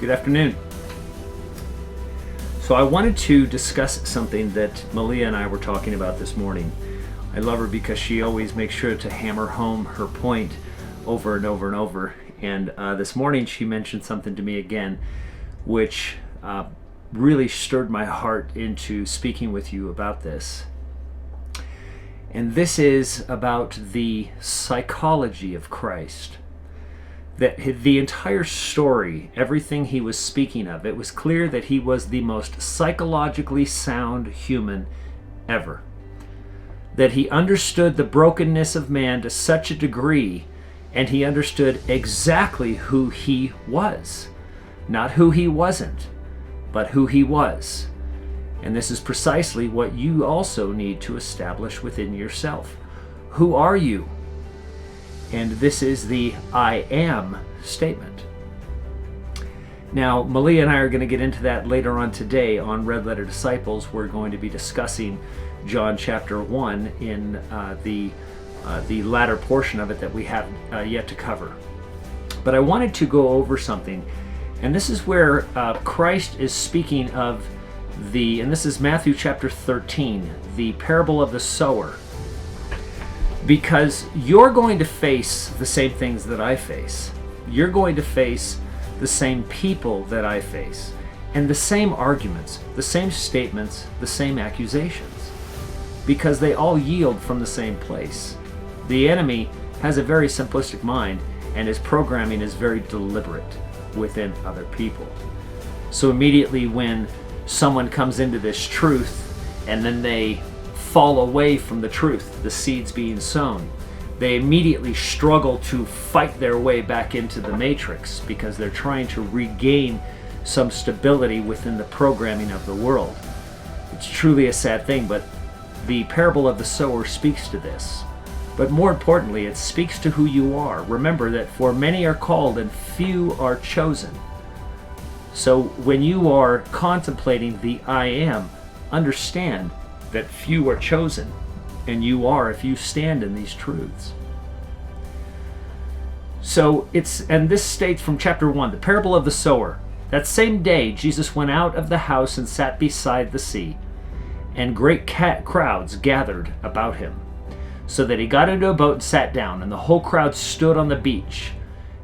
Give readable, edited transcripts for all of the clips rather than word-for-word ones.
Good afternoon. So I wanted to discuss something that Malia and I were talking about this morning. I love her because she always makes sure to hammer home her point over and over and over. And this morning she mentioned something to me again, which really stirred my heart into speaking with you about this. And this is about the psychology of Christ. That the entire story, everything he was speaking of, it was clear that he was the most psychologically sound human ever. That he understood the brokenness of man to such a degree, and he understood exactly who he was. Not who he wasn't, but who he was. And this is precisely what you also need to establish within yourself. Who are you? And this is the I am statement. Now, Malia and I are going to get into that later on today on Red Letter Disciples. We're going to be discussing John chapter 1 in the latter portion of it that we have yet to cover. But I wanted to go over something, and this is where Christ is speaking of and this is Matthew chapter 13, the parable of the sower. Because you're going to face the same things that I face. You're going to face the same people that I face. And the same arguments, the same statements, the same accusations. Because they all yield from the same place. The enemy has a very simplistic mind, and his programming is very deliberate within other people. So immediately when someone comes into this truth, and then they fall away from the truth, the seeds being sown, they immediately struggle to fight their way back into the matrix because they're trying to regain some stability within the programming of the world. It's truly a sad thing, but the parable of the sower speaks to this. But more importantly, it speaks to who you are. Remember that for many are called and few are chosen. So when you are contemplating the I am, understand that few are chosen, and you are if you stand in these truths. So and this states from chapter 1, the parable of the sower. That same day Jesus went out of the house and sat beside the sea, and great crowds gathered about him, so that he got into a boat and sat down, and the whole crowd stood on the beach,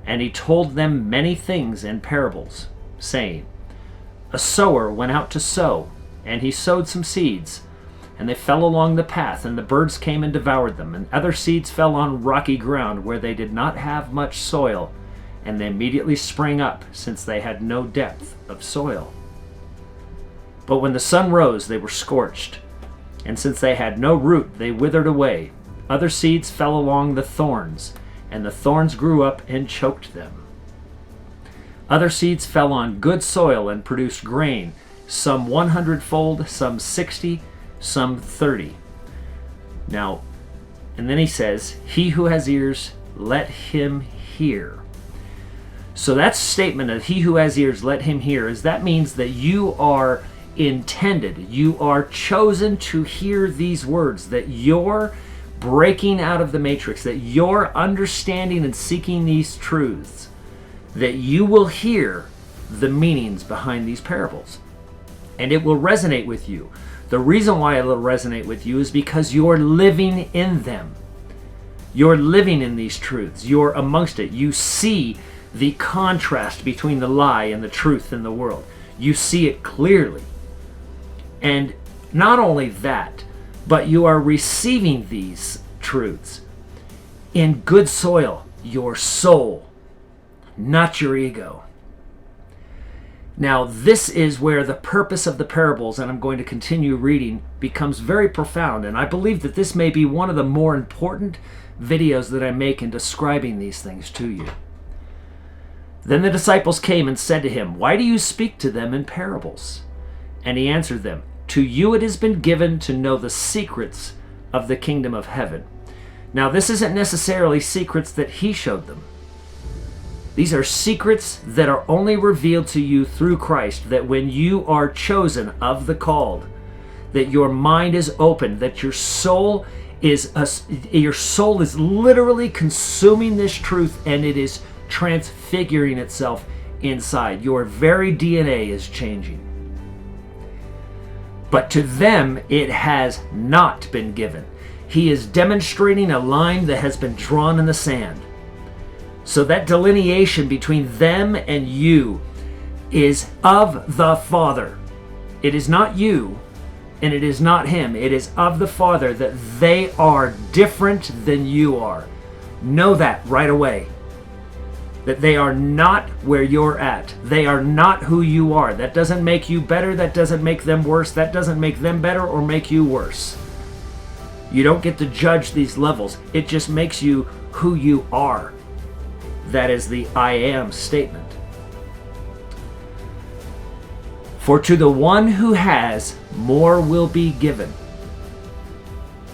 and he told them many things in parables, saying, a sower went out to sow, and he sowed some seeds, and they fell along the path, and the birds came and devoured them. And other seeds fell on rocky ground, where they did not have much soil, and they immediately sprang up, since they had no depth of soil. But when the sun rose, they were scorched, and since they had no root, they withered away. Other seeds fell along the thorns, and the thorns grew up and choked them. Other seeds fell on good soil and produced grain, some 100-fold, some 60, some 30. Now, and then he says, he who has ears, let him hear. So that statement of he who has ears, let him hear, that means that you are intended, you are chosen to hear these words, that you're breaking out of the matrix, that you're understanding and seeking these truths, that you will hear the meanings behind these parables. And it will resonate with you. The reason why it will resonate with you is because you're living in them. You're living in these truths. You're amongst it. You see the contrast between the lie and the truth in the world. You see it clearly. And not only that, but you are receiving these truths in good soil, your soul, not your ego. Now, this is where the purpose of the parables, and I'm going to continue reading, becomes very profound. And I believe that this may be one of the more important videos that I make in describing these things to you. Then the disciples came and said to him, why do you speak to them in parables? And he answered them, to you it has been given to know the secrets of the kingdom of heaven. Now, this isn't necessarily secrets that he showed them. These are secrets that are only revealed to you through Christ, that when you are chosen of the called, that your mind is open, that your soul is literally consuming this truth, and it is transfiguring itself inside. Your very DNA is changing. But to them it has not been given. He is demonstrating a line that has been drawn in the sand. So that delineation between them and you is of the Father. It is not you, and it is not him. It is of the Father, that they are different than you are. Know that right away. That they are not where you're at. They are not who you are. That doesn't make you better. That doesn't make them worse. That doesn't make them better or make you worse. You don't get to judge these levels. It just makes you who you are. That is the I am statement. For to the one who has, more will be given,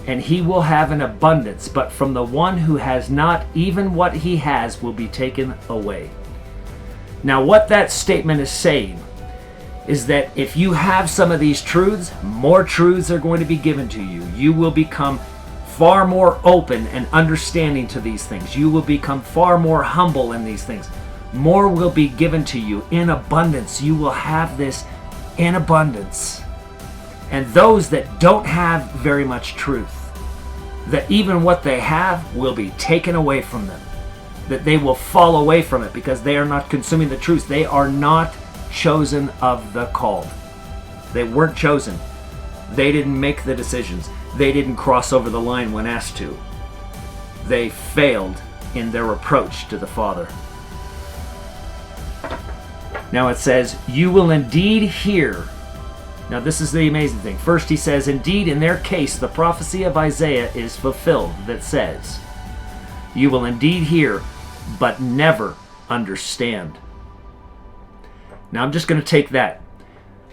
and he will have an abundance. But from the one who has not, even what he has will be taken away. Now, what that statement is saying is that if you have some of these truths, more truths are going to be given to you. You will become far more open and understanding to these things. You will become far more humble in these things. More will be given to you in abundance. You will have this in abundance. And those that don't have very much truth, that even what they have will be taken away from them, that they will fall away from it because they are not consuming the truth. They are not chosen of the called. They weren't chosen. They didn't make the decisions. They didn't cross over the line when asked to. They failed in their approach to the Father. Now it says, you will indeed hear. Now this is the amazing thing. First he says, indeed in their case the prophecy of Isaiah is fulfilled that says, you will indeed hear, but never understand. Now I'm just going to take that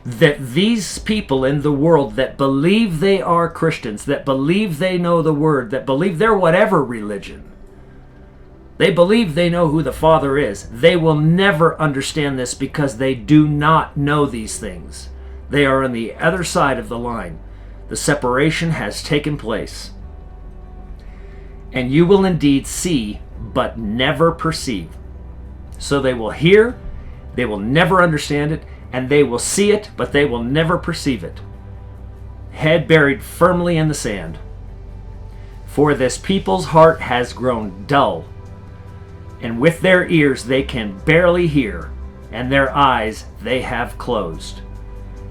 these people in the world that believe they are Christians, that believe they know the Word, that believe they're whatever religion, they believe they know who the Father is. They will never understand this because they do not know these things. They are on the other side of the line. The separation has taken place. And you will indeed see, but never perceive. So they will hear, they will never understand it, and they will see it, but they will never perceive it. Head buried firmly in the sand. For this people's heart has grown dull, and with their ears they can barely hear, and their eyes they have closed,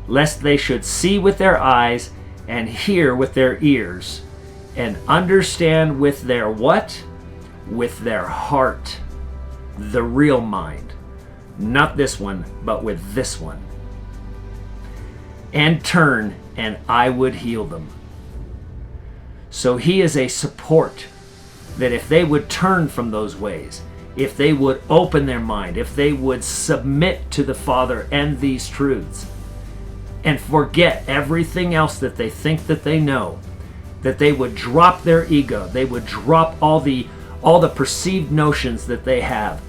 lest they should see with their eyes, and hear with their ears, and understand with their what? With their heart, the real mind. Not this one, but with this one. And turn, and I would heal them. So he is a support, that if they would turn from those ways, if they would open their mind, if they would submit to the Father and these truths, and forget everything else that they think that they know, that they would drop their ego, they would drop all the perceived notions that they have,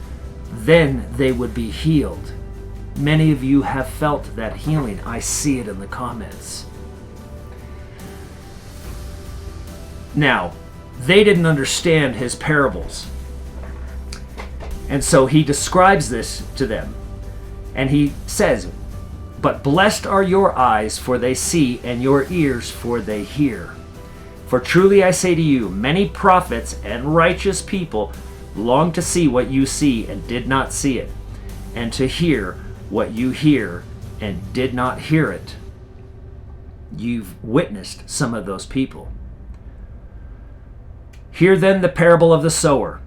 then they would be healed. Many of you have felt that healing. I see it in the comments. Now, they didn't understand his parables. And so he describes this to them. And he says, but blessed are your eyes, for they see, and your ears, for they hear. For truly I say to you, many prophets and righteous people longed to see what you see and did not see it, and to hear what you hear and did not hear it. You've witnessed some of those people. Hear then the parable of the sower.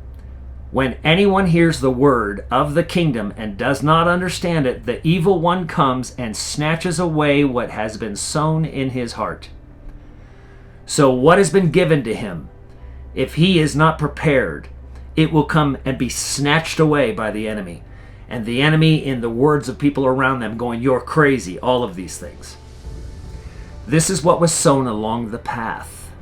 When anyone hears the word of the kingdom and does not understand it, the evil one comes and snatches away what has been sown in his heart. So what has been given to him, if he is not prepared, it will come and be snatched away by the enemy. And the enemy, in the words of people around them, going, you're crazy, all of these things. This is what was sown along the path.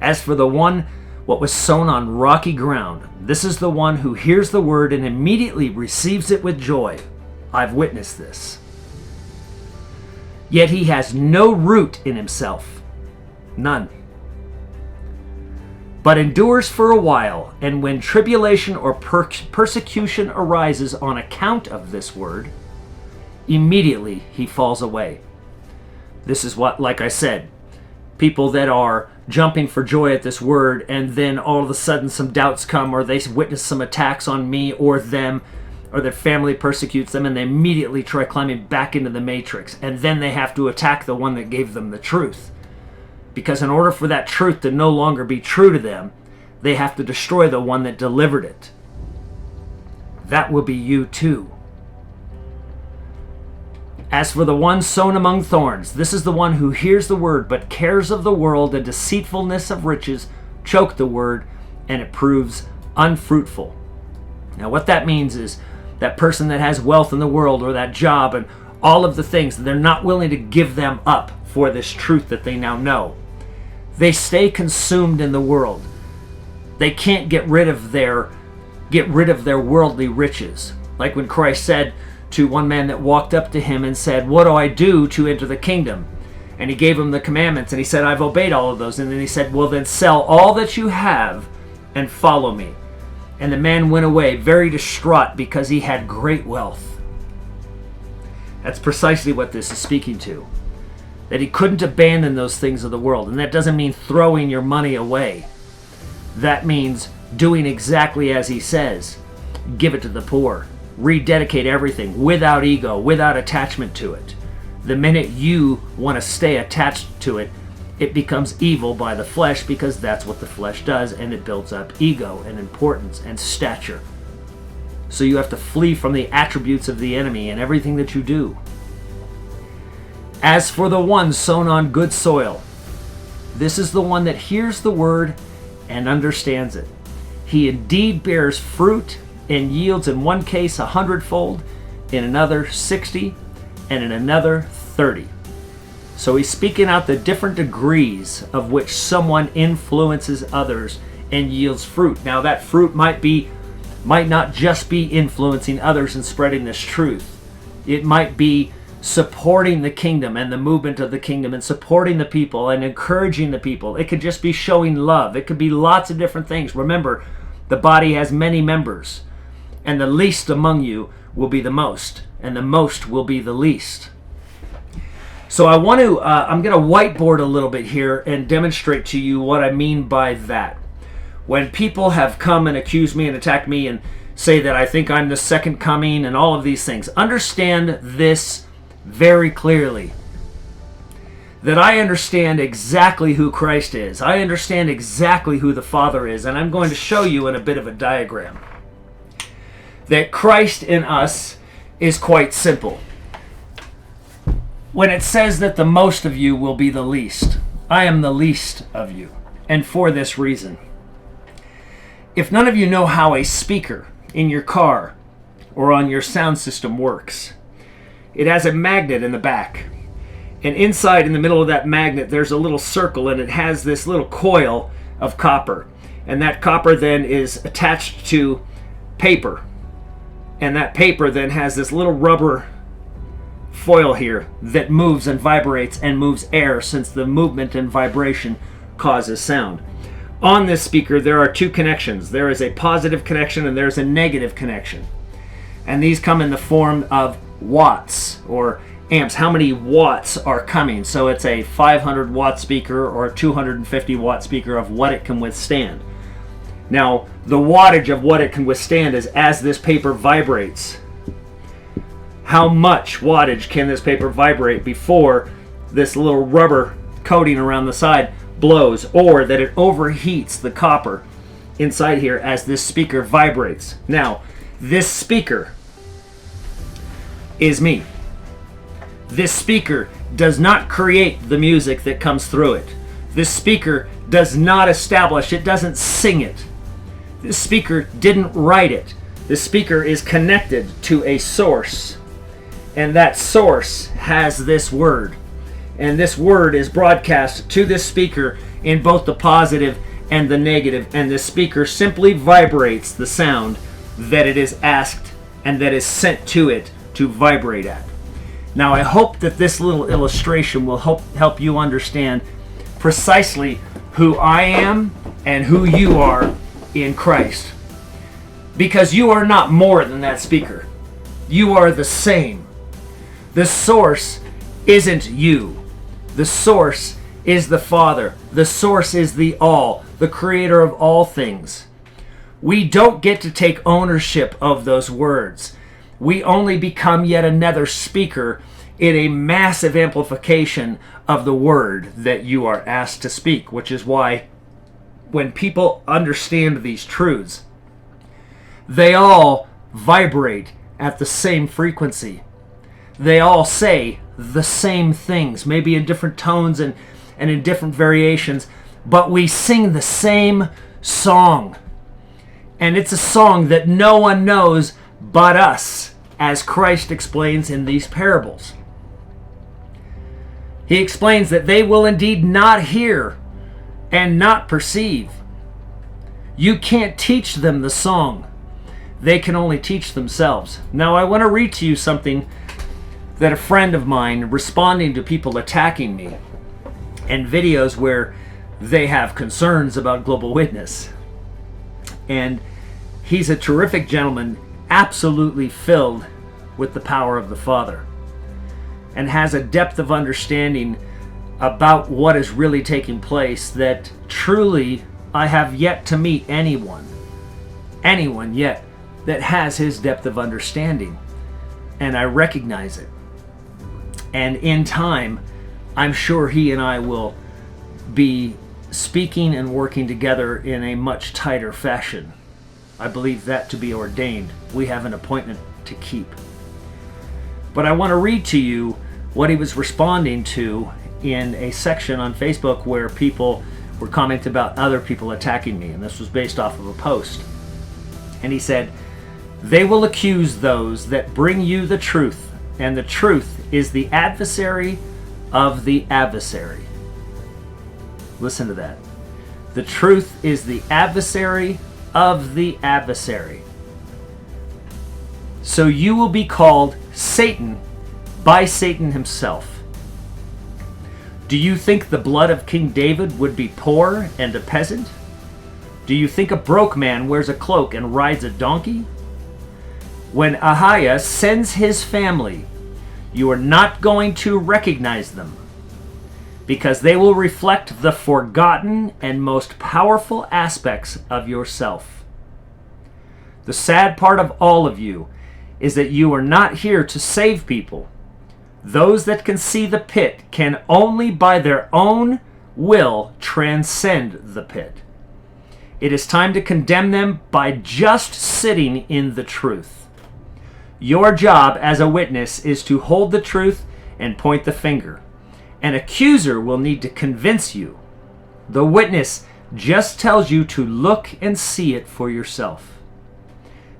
As for the one, what was sown on rocky ground, this is the one who hears the word and immediately receives it with joy. I've witnessed this. Yet he has no root in himself. None. but endures for a while. And when tribulation or persecution arises on account of this word, immediately he falls away. This is what, like I said, people that are jumping for joy at this word, and then all of a sudden some doubts come, or they witness some attacks on me or them, or their family persecutes them, and they immediately try climbing back into the matrix. And then they have to attack the one that gave them the truth. Because in order for that truth to no longer be true to them, they have to destroy the one that delivered it. That will be you too. As for the one sown among thorns, this is the one who hears the word, but cares of the world and deceitfulness of riches choke the word, and it proves unfruitful. Now what that means is that person that has wealth in the world, or that job, and all of the things, they're not willing to give them up for this truth that they now know. They stay consumed in the world. They can't get rid of their worldly riches. Like when Christ said to one man that walked up to him and said, "What do I do to enter the kingdom?" And he gave him the commandments, and he said, "I've obeyed all of those." And then he said, "Well, then sell all that you have and follow me." And the man went away very distraught because he had great wealth. That's precisely what this is speaking to. That he couldn't abandon those things of the world. And that doesn't mean throwing your money away. That means doing exactly as he says. Give it to the poor. Rededicate everything without ego, without attachment to it. The minute you want to stay attached to it, it becomes evil by the flesh, because that's what the flesh does, and it builds up ego and importance and stature. So you have to flee from the attributes of the enemy in everything that you do. As for the one sown on good soil, this is the one that hears the word and understands it. He indeed bears fruit and yields in one case 100-fold, in another 60, and in another 30. So he's speaking out the different degrees of which someone influences others and yields fruit. Now that fruit might not just be influencing others and spreading this truth. It might be supporting the kingdom and the movement of the kingdom, and supporting the people and encouraging the people. It could just be showing love. It could be lots of different things. Remember, the body has many members, and the least among you will be the most, and the most will be the least. So I'm going to whiteboard a little bit here and demonstrate to you what I mean by that. When people have come and accused me and attacked me and say that I think I'm the second coming and all of these things, understand this very clearly. That I understand exactly who Christ is. I understand exactly who the Father is, and I'm going to show you in a bit of a diagram. That Christ in us is quite simple. When it says that the most of you will be the least, I am the least of you, and for this reason. If none of you know how a speaker in your car or on your sound system works, it has a magnet in the back. And inside, in the middle of that magnet, there's a little circle, and it has this little coil of copper. And that copper then is attached to paper. And that paper then has this little rubber foil here that moves and vibrates and moves air, since the movement and vibration causes sound. On this speaker, there are two connections. There is a positive connection and there's a negative connection. And these come in the form of watts or amps. How many watts are coming? So it's a 500 watt speaker or a 250 watt speaker of what it can withstand. Now, the wattage of what it can withstand is as this paper vibrates. How much wattage can this paper vibrate before this little rubber coating around the side blows, or that it overheats the copper inside here as this speaker vibrates? Now, this speaker is me. This speaker does not create the music that comes through it. This speaker does not establish, it doesn't sing it. This speaker didn't write it. This speaker is connected to a source, and that source has this word. And this word is broadcast to this speaker in both the positive and the negative, and this speaker simply vibrates the sound that it is asked and that is sent to it to vibrate at. Now, I hope that this little illustration will help you understand precisely who I am and who you are in Christ. Because you are not more than that speaker. You are the same. The source isn't you. The source is the Father. The source is the all, the creator of all things. We don't get to take ownership of those words. We only become yet another speaker in a massive amplification of the word that you are asked to speak, which is why when people understand these truths, they all vibrate at the same frequency. They all say the same things, maybe in different tones and in different variations, but we sing the same song. And it's a song that no one knows but us, as Christ explains in these parables. He explains that they will indeed not hear and not perceive. You can't teach them the song. They can only teach themselves. Now, I want to read to you something that a friend of mine, responding to people attacking me, and videos where they have concerns about global witness. And he's a terrific gentleman, absolutely filled with the power of the Father, and has a depth of understanding about what is really taking place that truly I have yet to meet anyone yet that has his depth of understanding. And I recognize it. And in time, I'm sure he and I will be speaking and working together in a much tighter fashion. I believe that to be ordained. We have an appointment to keep. But I want to read to you what he was responding to in a section on Facebook where people were commenting about other people attacking me, and this was based off of a post. And he said, "They will accuse those that bring you the truth, and the truth is the adversary of the adversary." Listen to that. The truth is the adversary of the adversary. So you will be called Satan by Satan himself. Do you think the blood of King David would be poor and a peasant? Do you think a broke man wears a cloak and rides a donkey? When Ahiah sends his family, you are not going to recognize them, because they will reflect the forgotten and most powerful aspects of yourself. The sad part of all of you is that you are not here to save people. Those that can see the pit can only by their own will transcend the pit. It is time to condemn them by just sitting in the truth. Your job as a witness is to hold the truth and point the finger. An accuser will need to convince you. The witness just tells you to look and see it for yourself.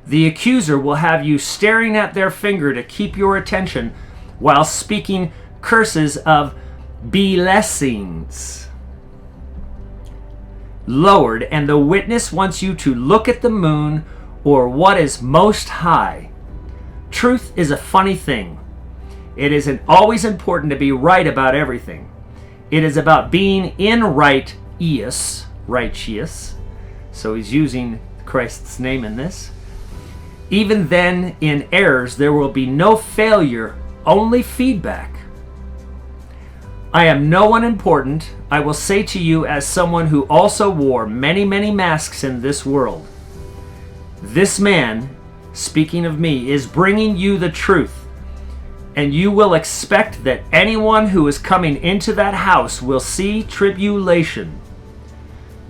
The accuser will have you staring at their finger to keep your attention while speaking curses of blessings. Lowered, and the witness wants you to look at the moon or what is most high. Truth is a funny thing. It isn't always important to be right about everything. It is about being in righteous. So he's using Christ's name in this. Even then, in errors, there will be no failure, only feedback. I am no one important. I will say to you as someone who also wore many, many masks in this world. This man, speaking of me, is bringing you the truth. And you will expect that anyone who is coming into that house will see tribulation.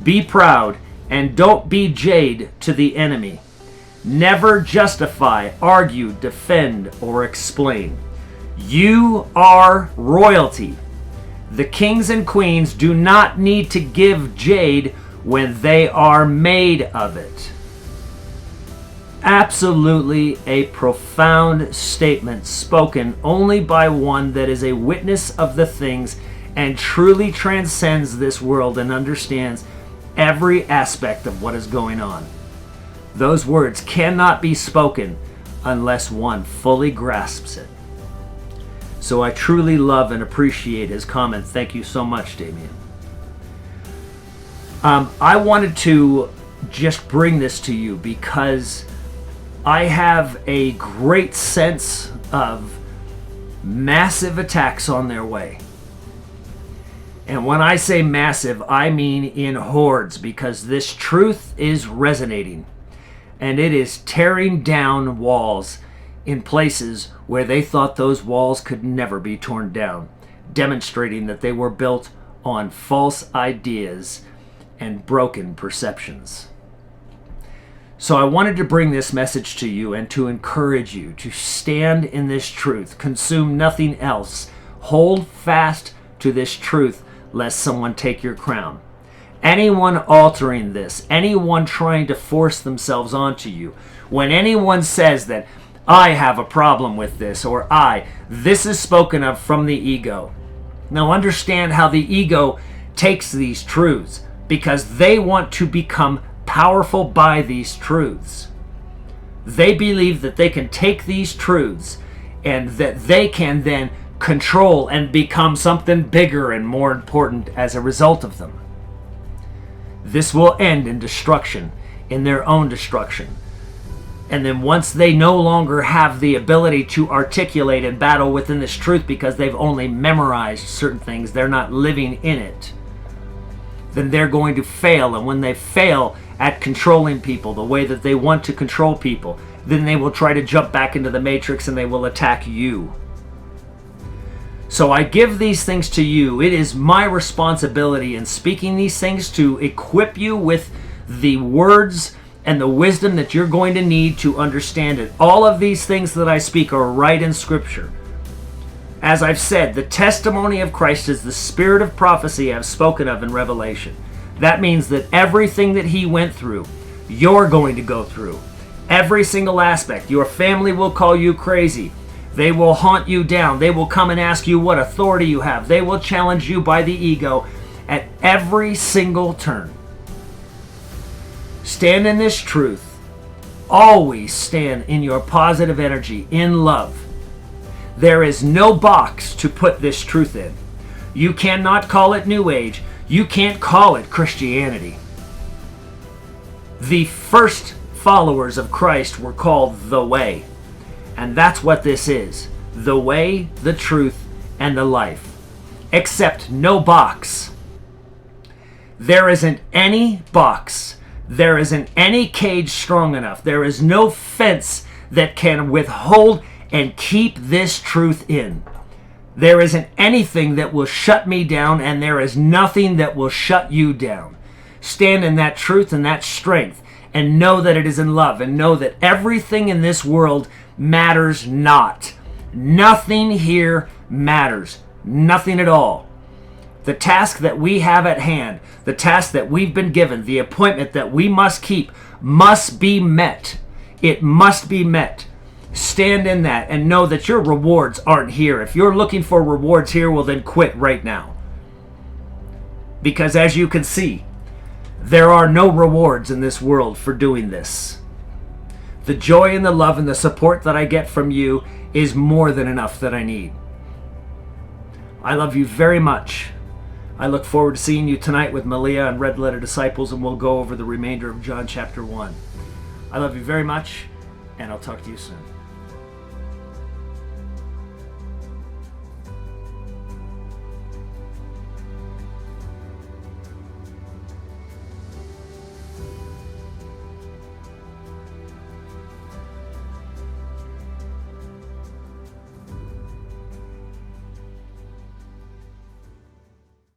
Be proud and don't be jade to the enemy. Never justify, argue, defend, or explain. You are royalty. The kings and queens do not need to give jade when they are made of it. Absolutely a profound statement spoken only by one that is a witness of the things and truly transcends this world and understands every aspect of what is going on. Those words cannot be spoken unless one fully grasps it. So I truly love and appreciate his comments. Thank you so much, Damien. I wanted to just bring this to you because I have a great sense of massive attacks on their way. And when I say massive, I mean in hordes, because this truth is resonating. And it is tearing down walls in places where they thought those walls could never be torn down, demonstrating that they were built on false ideas and broken perceptions. So I wanted to bring this message to you and to encourage you to stand in this truth, consume nothing else, hold fast to this truth, lest someone take your crown. Anyone altering this, anyone trying to force themselves onto you, when anyone says that I have a problem with this, or this is spoken of from the ego. Now understand how the ego takes these truths, because they want to become powerful by these truths. They believe that they can take these truths and that they can then control and become something bigger and more important as a result of them. This will end in destruction, in their own destruction. And then once they no longer have the ability to articulate and battle within this truth because they've only memorized certain things, they're not living in it, then they're going to fail. And when they fail at controlling people the way that they want to control people, then they will try to jump back into the matrix and they will attack you. So I give these things to you. It is my responsibility in speaking these things to equip you with the words and the wisdom that you're going to need to understand it. All of these things that I speak are right in Scripture. As I've said, the testimony of Christ is the spirit of prophecy I've spoken of in Revelation. That means that everything that he went through, you're going to go through. Every single aspect. Your family will call you crazy. They will haunt you down. They will come and ask you what authority you have. They will challenge you by the ego at every single turn. Stand in this truth. Always stand in your positive energy, in love. There is no box to put this truth in. You cannot call it New Age. You can't call it Christianity. The first followers of Christ were called the Way. And that's what this is. The way, the truth, and the life. Except no box. There isn't any box. There isn't any cage strong enough. There is no fence that can withhold and keep this truth in. There isn't anything that will shut me down, and there is nothing that will shut you down. Stand in that truth and that strength, and know that it is in love, and know that everything in this world matters not. Nothing here matters. Nothing at all. The task that we have at hand, the task that we've been given, the appointment that we must keep, must be met. It must be met. Stand in that and know that your rewards aren't here. If you're looking for rewards here, well then quit right now. Because as you can see, there are no rewards in this world for doing this. The joy and the love and the support that I get from you is more than enough that I need. I love you very much. I look forward to seeing you tonight with Malia and Red Letter Disciples, and we'll go over the remainder of John chapter 1. I love you very much, and I'll talk to you soon.